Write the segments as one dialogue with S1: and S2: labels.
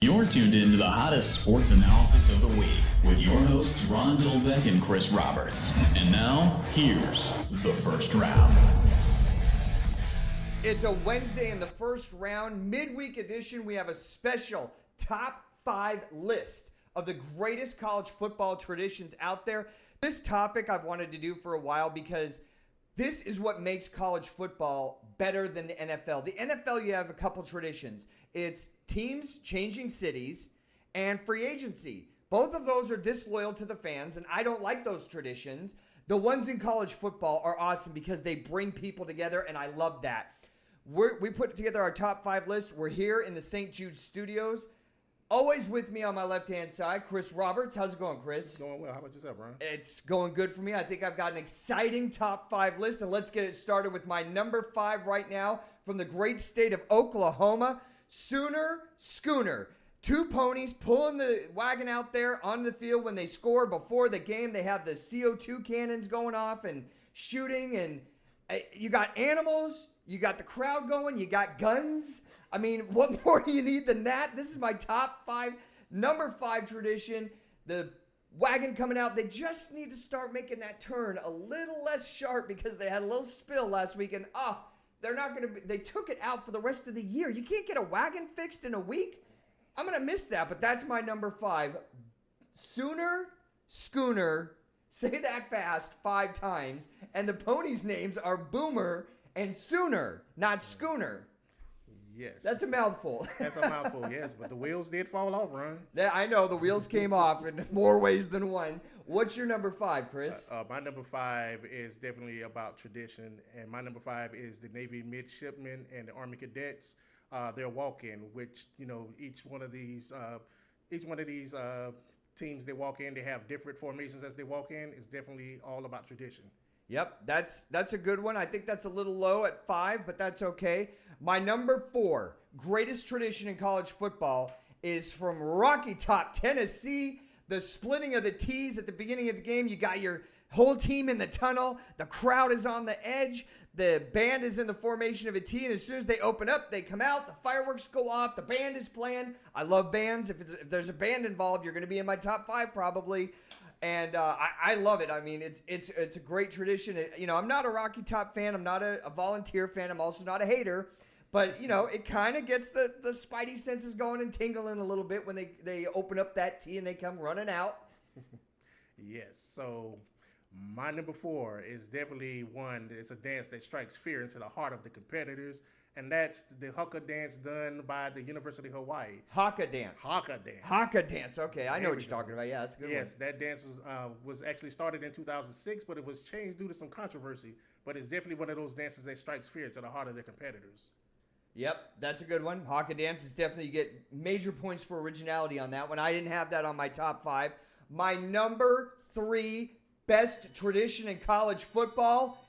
S1: You're tuned in to the hottest sports analysis of the week with your hosts Ron Dolbeck and Chris Roberts. And now, here's the first round.
S2: It's a Wednesday in the first round, midweek edition. We have a special top 5 list of the greatest college football traditions out there. This topic I've wanted to do for a while because this is what makes college football better than the NFL. The NFL, you have a couple traditions. It's teams changing cities and free agency. Both of those are disloyal to the fans, and I don't like those traditions. The ones in college football are awesome because they bring people together, and I love that. We put together our top 5 list. We're here in the St. Jude studios. Always with me on my left-hand side, Chris Roberts. How's it going, Chris?
S3: It's going well. How about yourself, Ryan?
S2: It's going good for me. I think I've got an exciting top 5 list, and let's get it started with my number 5 right now from the great state of Oklahoma, Sooner Schooner. 2 ponies pulling the wagon out there on the field when they score. Before the game, they have the CO2 cannons going off and shooting, and you got animals, you got the crowd going, you got guns. I mean, what more do you need than that? This is my top 5, number 5 tradition. The wagon coming out. They just need to start making that turn a little less sharp because they had a little spill last week. And, they're not going to – they took it out for the rest of the year. You can't get a wagon fixed in a week? I'm going to miss that, but that's my number 5. Sooner Schooner. Say that fast 5 times. And the ponies' names are Boomer and Sooner, not Schooner.
S3: Yes.
S2: That's a mouthful.
S3: That's a mouthful, yes. But the wheels did fall off, Ron.
S2: Yeah, I know. The wheels came off in more ways than one. What's your number 5, Chris?
S3: My number 5 is definitely about tradition. And my number 5 is the Navy midshipmen and the Army cadets. Their walk-in, which, each one of these teams they walk in, they have different formations as they walk in. It's definitely all about tradition.
S2: Yep, that's a good one. I think that's a little low at 5, but that's okay. My number 4, greatest tradition in college football, is from Rocky Top, Tennessee. The splitting of the T's at the beginning of the game. You got your whole team in the tunnel. The crowd is on the edge. The band is in the formation of a T, and as soon as they open up, they come out. The fireworks go off. The band is playing. I love bands. If there's a band involved, you're going to be in my top 5 probably. And I love it. I mean, it's a great tradition. I'm not a Rocky Top fan. I'm not a volunteer fan. I'm also not a hater. But, it kind of gets the spidey senses going and tingling a little bit when they open up that tee and they come running out.
S3: Yes. So my number 4 is definitely one. It's a dance that strikes fear into the heart of the competitors. And that's the haka dance done by the University of Hawaii.
S2: Haka dance.
S3: Haka dance.
S2: Haka dance. Okay, I know what you're talking about. Yeah, that's a good one.
S3: Yes, that dance was actually started in 2006, but it was changed due to some controversy. But it's definitely one of those dances that strikes fear to the heart of their competitors.
S2: Yep, that's a good one. Haka dance is definitely, you get major points for originality on that one. I didn't have that on my top 5. My number 3 best tradition in college football.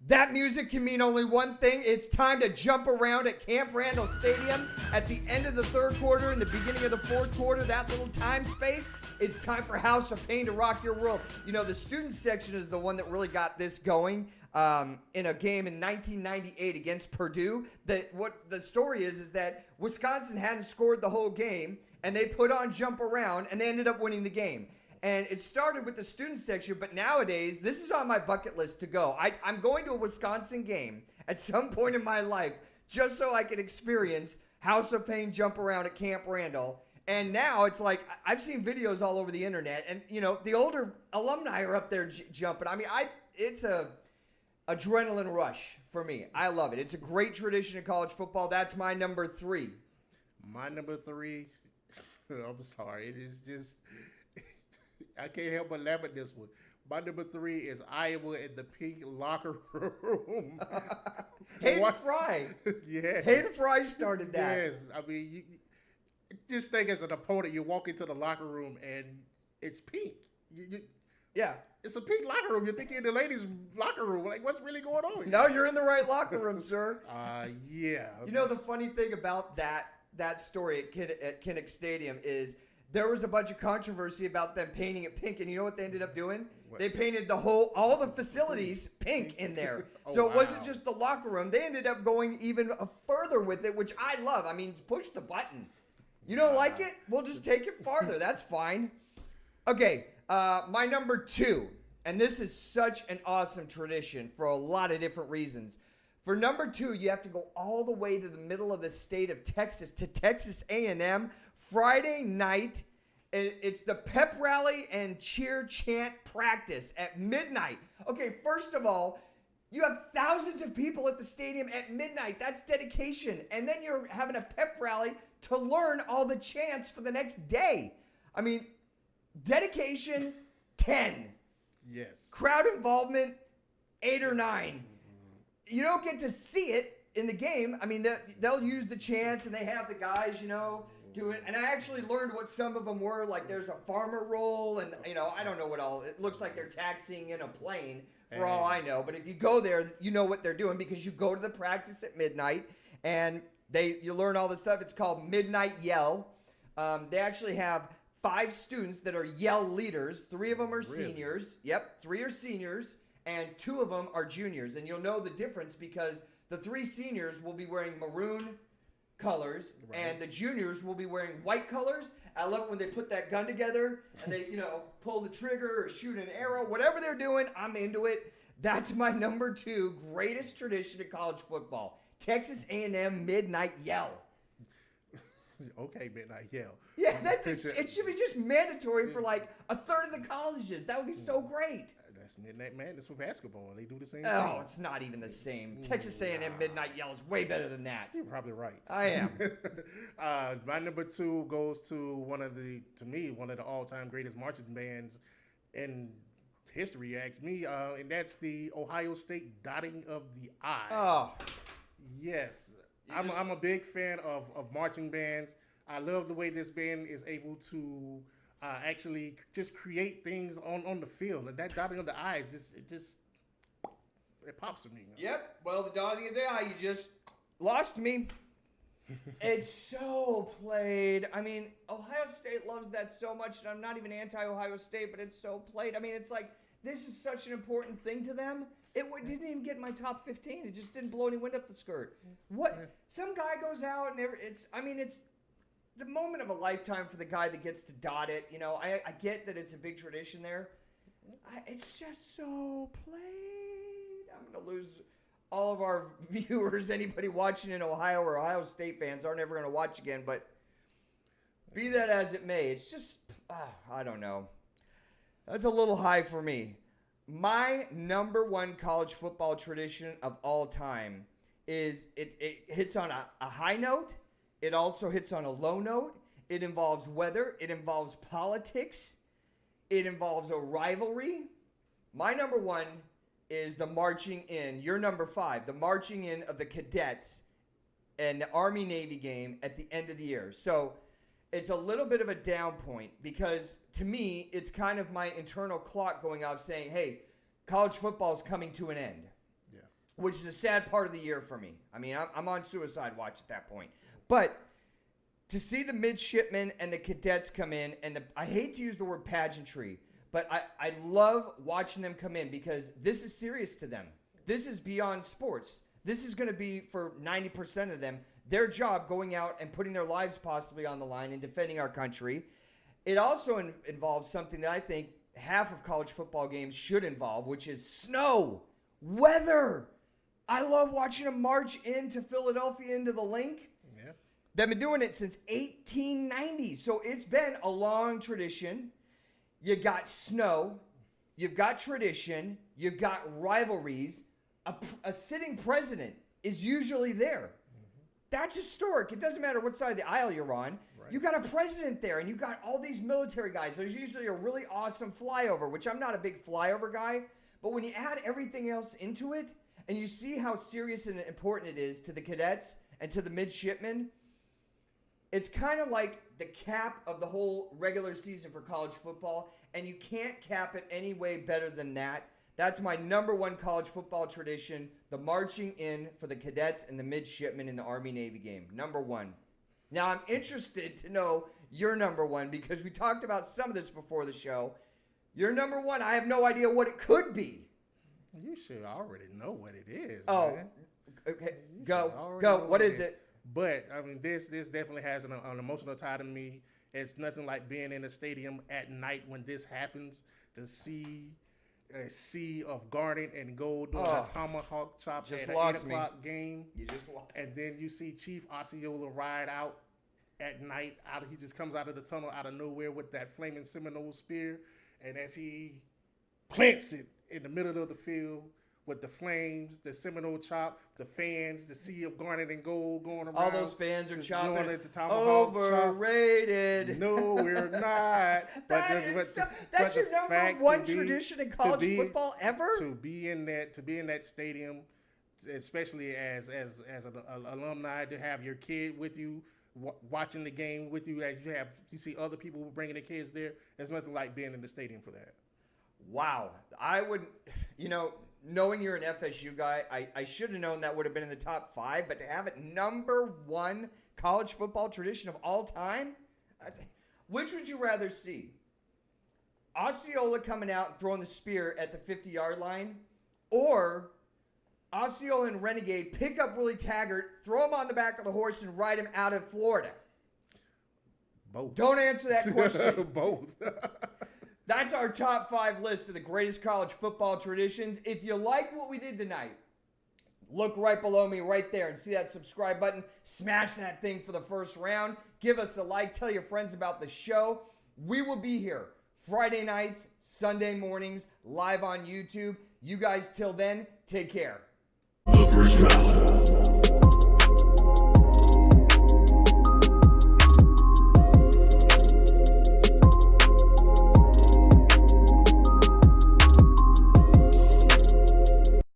S2: That music can mean only one thing. It's time to jump around at Camp Randall Stadium at the end of the 3rd quarter and the beginning of the 4th quarter, that little time space. It's time for House of Pain to rock your world. The student section is the one that really got this going in a game in 1998 against Purdue. What the story is that Wisconsin hadn't scored the whole game, and they put on Jump Around, and they ended up winning the game. And it started with the student section, but nowadays, this is on my bucket list to go. I'm going to a Wisconsin game at some point in my life just so I can experience House of Pain Jump Around at Camp Randall. And now it's like, I've seen videos all over the internet, and, the older alumni are up there jumping. I mean, it's a adrenaline rush for me. I love it. It's a great tradition in college football. That's my number 3.
S3: My number 3, I'm sorry, it is just... I can't help but laugh at this one. My number 3 is Iowa in the pink locker room.
S2: Hayden Fry.
S3: Yes.
S2: Hayden Fry started that.
S3: Yes. I mean, you just think as an opponent, you walk into the locker room and it's pink.
S2: Yeah.
S3: It's a pink locker room. You're thinking in the ladies' locker room. Like, what's really going on here?
S2: No, you're in the right locker room, sir.
S3: Yeah.
S2: The funny thing about that story at Kinnick Stadium is there was a bunch of controversy about them painting it pink, and you know what they ended up doing? What? They painted all the facilities pink in there. So it wasn't just the locker room. They ended up going even further with it, which I love. I mean, push the button. You don't like it? We'll just take it farther. That's fine. Okay, my number 2, and this is such an awesome tradition for a lot of different reasons. For number 2, you have to go all the way to the middle of the state of Texas, to Texas A&M, Friday night. It's the pep rally and cheer chant practice at midnight. Okay, first of all, you have thousands of people at the stadium at midnight. That's dedication. And then you're having a pep rally to learn all the chants for the next day. I mean, dedication, 10.
S3: Yes.
S2: Crowd involvement, 8 or 9. You don't get to see it in the game. I mean, they'll use the chants, and they have the guys, do it. And I actually learned what some of them were. Like, there's a farmer roll, and, I don't know what all. It looks like they're taxiing in a plane, for all I know. But if you go there, you know what they're doing, because you go to the practice at midnight, and you learn all this stuff. It's called Midnight Yell. They actually have 5 students that are yell leaders. 3 of them are seniors. Yep, 3 are seniors, and 2 of them are juniors. And you'll know the difference because the 3 seniors will be wearing maroon colors, and the juniors will be wearing white colors. I love it when they put that gun together and they, pull the trigger or shoot an arrow. Whatever they're doing, I'm into it. That's my number 2 greatest tradition of college football. Texas A&M Midnight Yell.
S3: Okay, Midnight Yell.
S2: Yeah, it should be just mandatory for like a third of the colleges. That would be so great.
S3: That's Midnight Madness for basketball. They do the same
S2: thing.
S3: Oh,
S2: it's not even the same. Texas A&M Midnight Yell is way better than that.
S3: You're probably right.
S2: I am.
S3: My number 2 goes to one of the all-time greatest marching bands in history, you ask me, and that's the Ohio State Dotting of the I.
S2: Oh.
S3: Yes. I'm a big fan of marching bands. I love the way this band is able to actually just create things on the field. And that dotting of the I, it pops for me.
S2: Yep. Well, the dotting of the I, you just lost me. It's so played. I mean, Ohio State loves that so much, and I'm not even anti-Ohio State, but it's so played. I mean, it's like, this is such an important thing to them. It didn't even get in my top 15. It just didn't blow any wind up the skirt. What? Some guy goes out and it's the moment of a lifetime for the guy that gets to dot it. I get that it's a big tradition there. It's just so played. I'm going to lose all of our viewers. Anybody watching in Ohio or Ohio State fans aren't ever going to watch again. But be that as it may, it's just, I don't know. That's a little high for me. My number 1 college football tradition of all time is it hits on a high note. It also hits on a low note. It involves weather. It involves politics. It involves a rivalry. My number 1 is the marching in. Your number 5, the marching in of the cadets and the Army-Navy game at the end of the year. So it's a little bit of a down point because, to me, it's kind of my internal clock going off saying, hey, college football is coming to an end, which is a sad part of the year for me. I mean, I'm on suicide watch at that point. But to see the midshipmen and the cadets come in, and I hate to use the word pageantry, but I love watching them come in because this is serious to them. This is beyond sports. This is going to be, for 90% of them, their job going out and putting their lives possibly on the line and defending our country. It also involves something that I think half of college football games should involve, which is snow, weather. I love watching them march into Philadelphia, into the Link.
S3: Yeah.
S2: They've been doing it since 1890, so it's been a long tradition. You got snow, you've got tradition, you've got rivalries. A sitting president is usually there. That's historic. It doesn't matter what side of the aisle you're on. Right. You got a president there, and you got all these military guys. There's usually a really awesome flyover, which I'm not a big flyover guy. But when you add everything else into it, and you see how serious and important it is to the cadets and to the midshipmen, it's kind of like the cap of the whole regular season for college football, and you can't cap it any way better than that. That's my number 1 college football tradition, the marching in for the cadets and the midshipmen in the Army-Navy game. Number 1. Now, I'm interested to know your number 1 because we talked about some of this before the show. Your number 1, I have no idea what it could be.
S3: You should already know what it is,
S2: man.
S3: Man.
S2: Okay. Go. What is it?
S3: But I mean, this definitely has an emotional tie to me. It's nothing like being in a stadium at night when this happens to see a sea of garnet and gold doing a tomahawk chop
S2: just
S3: at an
S2: lost
S3: 8 o'clock game.
S2: You just lost.
S3: And then you see Chief Osceola ride out at night. He just comes out of the tunnel out of nowhere with that flaming Seminole spear. And as he plants it in the middle of the field with the flames, the Seminole chop, the fans, the sea of garnet and gold going around.
S2: All those fans are chopping.
S3: At the tomahawk
S2: Overrated.
S3: Chop. No, we're not.
S2: That's your number one tradition in college football ever?
S3: To be in that stadium, especially as an alumni, to have your kid with you, watching the game with you, as you see other people bringing their kids there. There's nothing like being in the stadium for that.
S2: Wow. I would, knowing you're an FSU guy, I should have known that would have been in the top 5, but to have it number 1 college football tradition of all time, which would you rather see? Osceola coming out and throwing the spear at the 50-yard line, or Osceola and Renegade pick up Willie Taggart, throw him on the back of the horse, and ride him out of Florida?
S3: Both.
S2: Don't answer that question.
S3: Both.
S2: That's our top 5 list of the greatest college football traditions. If you like what we did tonight, look right below me right there and see that subscribe button. Smash that thing for the first round. Give us a like. Tell your friends about the show. We will be here Friday nights, Sunday mornings, live on YouTube. You guys, till then, take care.
S1: The first round.